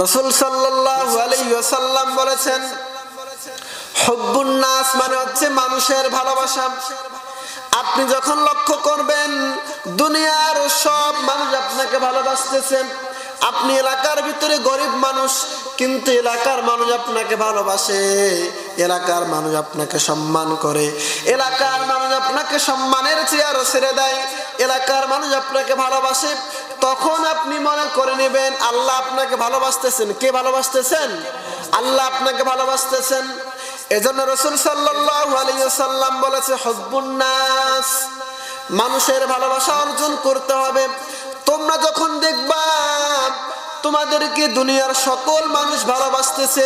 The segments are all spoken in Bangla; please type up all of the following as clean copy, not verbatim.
রাসূল সাল্লাল্লাহু আলাইহি ওয়াসাল্লাম বলেছেন, হুব্বুন নাস মানে হচ্ছে মানুষের ভালোবাসা। আপনি যখন লক্ষ্য করবেন দুনিয়ার সব মানুষ আপনাকে ভালোবাসতেছে, আপনি এলাকার ভিতরে গরিব মানুষ কিন্তু এলাকার মানুষ আপনাকে ভালোবাসে, এলাকার মানুষ আপনাকে সম্মান করে, এলাকার মানুষ আপনাকে সম্মানের চেয়ার ছেড়ে দেয়, এলাকার মানুষ আপনাকে ভালোবাসে, তখন আপনি মনে করে নেবেন আল্লাহ আপনাকে ভালোবাসতেছেন। কে ভালোবাসতেছেন? আল্লাহ আপনাকে ভালোবাসতেছেন। এজন্য রাসূল সাল্লাল্লাহু আলাইহি ওয়াসাল্লাম বলেছে, হুব্বুন নাস, মানুষের ভালোবাসা অর্জন করতে হবে। তোমরা যখন দেখবা তোমাদেরকে দুনিয়ার সকল মানুষ ভালোবাসতেছে,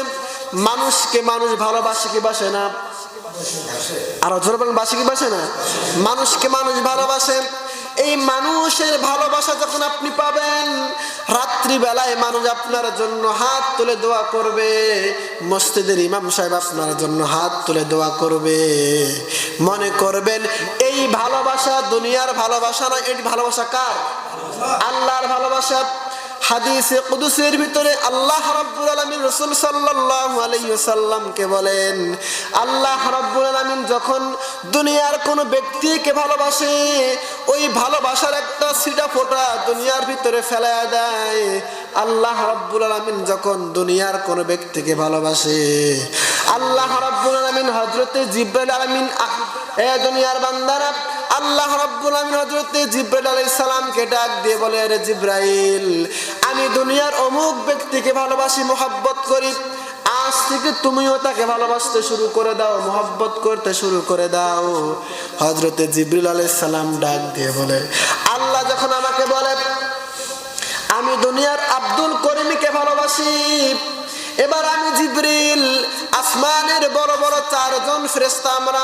মানুষকে মানুষ ভালোবাসে কি বাসে না? আর জোরে বলেন, বাসে কি বাসে না? মানুষকে মানুষ ভালোবাসে। এই মানুষের ভালোবাসা যখন আপনি পাবেন, রাত্রি বেলায় মানুষ আপনার জন্য হাত তুলে দোয়া করবে, মসজিদের ইমাম সাহেব আপনার জন্য হাত তুলে দোয়া করবে। মনে করবেন এই ভালোবাসা দুনিয়ার ভালোবাসা না, এই ভালোবাসা কার? আল্লাহর ভালোবাসা। হাদিসে কুদসির ভিতরে আল্লাহ রাব্বুল আলামিন রাসূল সাল্লাল্লাহু আলাইহি ওয়াসাল্লামকে বলেন, আল্লাহ রাব্বুল আলামিন যখন দুনিয়ার কোন ব্যক্তিকে ভালোবাসে, ওই ভালোবাসার একটা ছিটা ফোঁটা দুনিয়ার ভিতরে ফেলায়া দেয়। আল্লাহ রাব্বুল আলামিন যখন দুনিয়ার কোন ব্যক্তিকে ভালোবাসে, আল্লাহ রাব্বুল আলামিন হযরতে জিবরাইল আলামিন, এ দুনিয়ার বান্দারা, আল্লাহ রাব্বুল আলামিন হযরতে জিবরাইল আলাইহিস সালামকে ডাক দিয়ে বলে, আরে জিবরাইল, আমি দুনিয়ার অমুক ব্যক্তিকে ভালোবাসি, মহব্বত করি, আজ থেকে তুমিও তাকে ভালোবাসতে শুরু করে দাও, মহব্বত করতে শুরু করে দাও। হযরতে জিবরাইল আলাইহিস সালাম ডাক দিয়ে বলে, আল্লাহ যখন আমাকে বলে আমি দুনিয়ার আব্দুল করিমকে ভালোবাসি, এবার আমি জিবরিল আসমানের বড় বড় চারজন ফেরেশতা, আমরা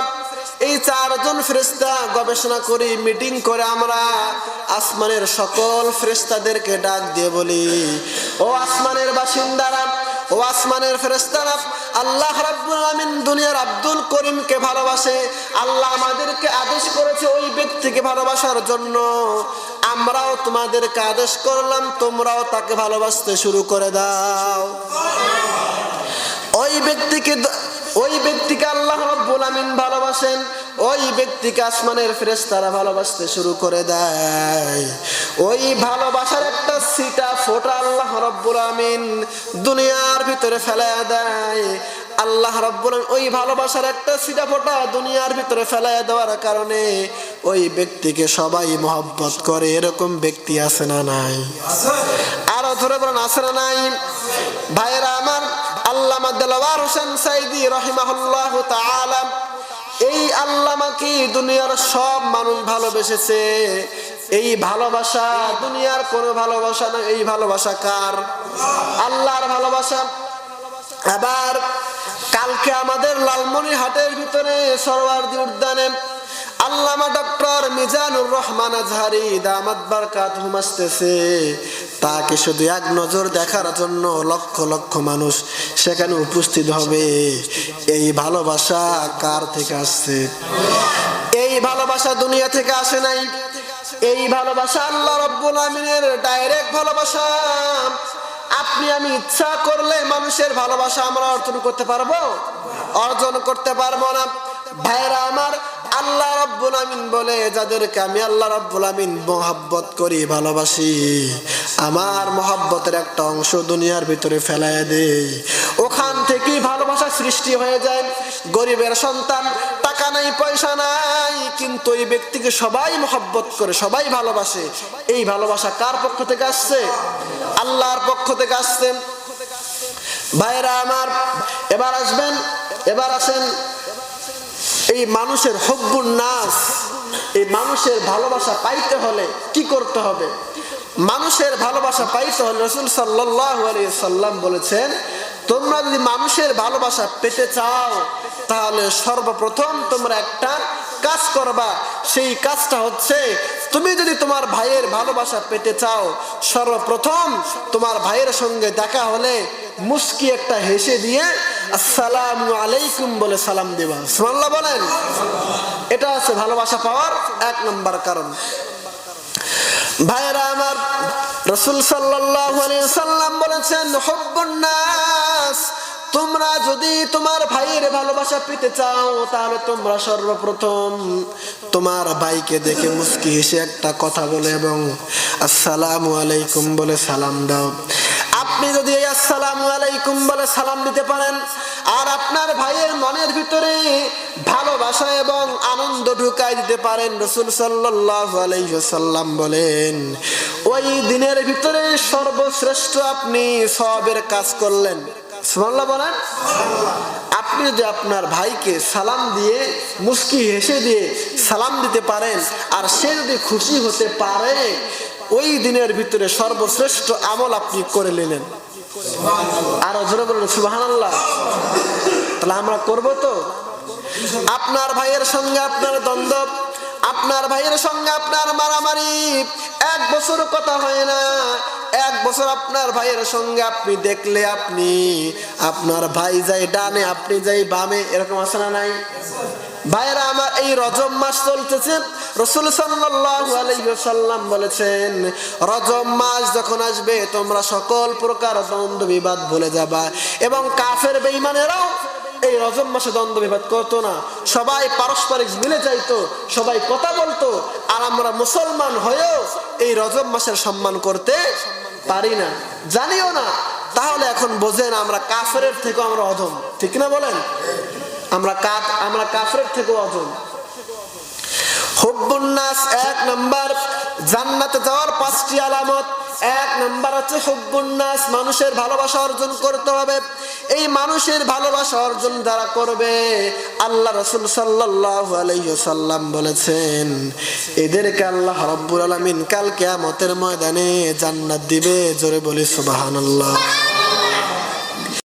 এই চারজন ফেরেশতা গবেষণা করি, মিটিং করে আমরা আসমানের সকল ফেরেশতাদেরকে ডাক দিয়ে বলি, ও আসমানের বাসিন্দারা, ও আসমানের ফেরেশতারা, আল্লাহ রাব্বুল আলামিন দুনিয়ার আব্দুল করিমকে ভালোবাসে, আল্লাহ আমাদেরকে আদেশ করেছে ওই ব্যক্তিকে ভালোবাসার জন্য, আমরাও তোমাদেরকে আদেশ করলাম তোমরাও তাকে ভালোবাসতে শুরু করে দাও। ওই ব্যক্তিকে আল্লাহ রাব্বুল আলামিন ভালোবাসেন, ওই ব্যক্তিকে আসমানের ফেরেশতারা ভালোবাসতে শুরু করে দেয়। ওই ভালোবাসার একটা ছিটা ফোঁটা আল্লাহ রাব্বুল আলামিন দুনিয়ার ভিতরে ফেলায়া দেয়। আল্লাহ রাব্বুল আলামিন ওই ভালোবাসার একটা ছিটা ফোঁটা দুনিয়ার ভিতরে ফেলায়া দেওয়ার কারণে ওই ব্যক্তিকে সবাই মহব্বত করে। এরকম ব্যক্তি আছে না নাই? আরো ধরে বলেন, আছে না নাই? ভাইরা আমার, আল্লামা দেলাওয়ার হোসেন সাইদি রাহিমাহুল্লাহু তাআলা, এই আল্লামাকে দুনিয়ার সব মানুষ ভালোবেসেছে। এই ভালোবাসা দুনিয়ার কোনো ভালোবাসা না, এই ভালোবাসা কার? আল্লাহর ভালোবাসা। আবার কালকে আমাদের লালমনিরহাটের ভিতরে সরওয়ার্দী উদ্যানে আল্লামা ডক্টর মিজানুর রহমান আজহারি দামাত বারকাতুহুম আসতেছে। তাকে শুধু এক নজর দেখার জন্য লক্ষ লক্ষ মানুষ সেখানে উপস্থিত হবে। এই ভালোবাসা কার থেকে আসছে? এই ভালোবাসা দুনিয়া থেকে আসে নাই। এই ভালোবাসা আল্লাহ রাব্বুল আমিনের ডাইরেক্ট ভালোবাসা। আপনি আমি ইচ্ছা করলে মানুষের ভালোবাসা আমরা অর্জন করতে পারবো? অর্জন করতে পারবো না। ভাইরা আমার, আল্লাহ রাব্বুল আমিন বলে, যাদেরকে আমি আল্লাহ রাব্বুল আমিন মহব্বত করি, ভালোবাসি, আমার মহব্বতের একটা অংশ দুনিয়ার ভিতরে ফেলায় দেই, ওখান থেকেই ভালোবাসা সৃষ্টি হয়ে যায়। গরিবের সন্তান, টাকা নাই পয়সা নাই, কিন্তু এই ব্যক্তিকে সবাই মহব্বত করে, সবাই ভালোবাসে। এই ভালোবাসা কার পক্ষ থেকে আসছে? আল্লাহর পক্ষ থেকে আসছে। ভাইরা আমার, এবার আসেন এই মানুষের হুব্বুন নাস, এই মানুষের ভালোবাসা পাইতে হলে কি করতে হবে? মানুষের ভালোবাসা পাইতে হলে রাসূল সাল্লাল্লাহু আলাইহি সাল্লাম বলেছেন, তোমরা যদি মানুষের ভালোবাসা পেতে চাও তাহলে সর্বপ্রথম তোমরা একটা কাজ করবা। সেই কাজটা হচ্ছে, তুমি যদি তোমার ভাইয়ের ভালোবাসা পেতে চাও, সর্বপ্রথম তোমার ভাইয়ের সঙ্গে দেখা হলে মুস্কি একটা হেসে দিয়ে আসসালামু আলাইকুম বলে সালাম দিবা। সুবহানাল্লাহ বলেন। এটা আছে ভালোবাসা পাওয়ার এক নম্বর কারণ। ভাইয়েরা আমার, রাসূল সাল্লাল্লাহু আলাইহি ওয়াসাল্লাম বলেছেন, হুব্বুন নাস, তোমরা যদি তোমার ভাইয়ের ভালোবাসা পেতে চাও তাহলে তোমরা সর্বপ্রথম তোমার ভাইকে দেখে মুস্কি হেসে একটা কথা বলে এবং আসসালামু আলাইকুম বলে সালাম দাও। আপনি যদি এই আসসালামু আলাইকুম বলে সালাম দিতে পারেন আর আপনার ভাইয়ের মনের ভিতরে ভালোবাসা এবং আনন্দ ঢুকাই দিতে পারেন, রাসূল সাল্লাল্লাহু আলাইহি ওয়াসাল্লাম বলেন ওই দিনের ভিতরে সর্বশ্রেষ্ঠ আপনি সওয়াবের কাজ করলেন। সুবহানাল্লাহ বলেন। আপনি যদি আপনার ভাইকে সালাম দিয়ে মুস্কি হেসে দিয়ে সালাম দিতে পারেন আর সে যদি খুশি হতে পারে, ওই দিনের ভিতরে সর্বশ্রেষ্ঠ আমল আপনি করে নিলেন। আর জোরে বলুন সুবহানাল্লাহ। তাহলে আমরা করব তো? আপনার ভাইয়ের সঙ্গে আপনার দ্বন্দ্ব, আপনার ভাইয়ের সঙ্গে আপনার মারামারি, 1 বছর কথা হয় না, 1 বছর আপনার ভাইয়ের সঙ্গে আপনি দেখলে আপনি আপনার ভাই যাই ডানে আপনি যাই বামে, এরকম আছে না নাই? ভাইরা আমার, এই রজব মাস চলতেছে, রাসূল সাল্লাল্লাহু আলাইহি ওয়াসাল্লাম বলেছেন রজব মাস যখন আসবে তোমরা সকল প্রকার দ্বন্দ্ব বিবাদ ভুলে যাবা। এবং কাফের বেঈমানেরাও এই রজব মাসে দ্বন্দ্ব বিবাদ করতো না, সবাই পারস্পরিক মিলে যাইতো, সবাই কথা বলতো। আর আমরা মুসলমান হয়েও এই রজব মাসের সম্মান করতে পারি না, জানিও না। তাহলে এখন বোঝেন আমরা কাফেরের থেকে আমরা অধম, ঠিক না বলেন? আমরা কাফেরের থেকে অধম। হুব্বুন নাস, 1 নাম্বার জান্নাতে যাওয়ার 5টি আলামত। 1 নাম্বার হচ্ছে হুব্বুন নাস, মানুষের ভালোবাসা অর্জন করতে হবে। এই মানুষের ভালোবাসা অর্জন যারা করবে, আল্লাহ রাসূল সাল্লাল্লাহু আলাইহি ওয়াসাল্লাম বলেছেন এদেরকে আল্লাহ রাব্বুল আলামিন কাল কিয়ামতের ময়দানে জান্নাত দিবে। জোরে বলি সুবহানাল্লাহ।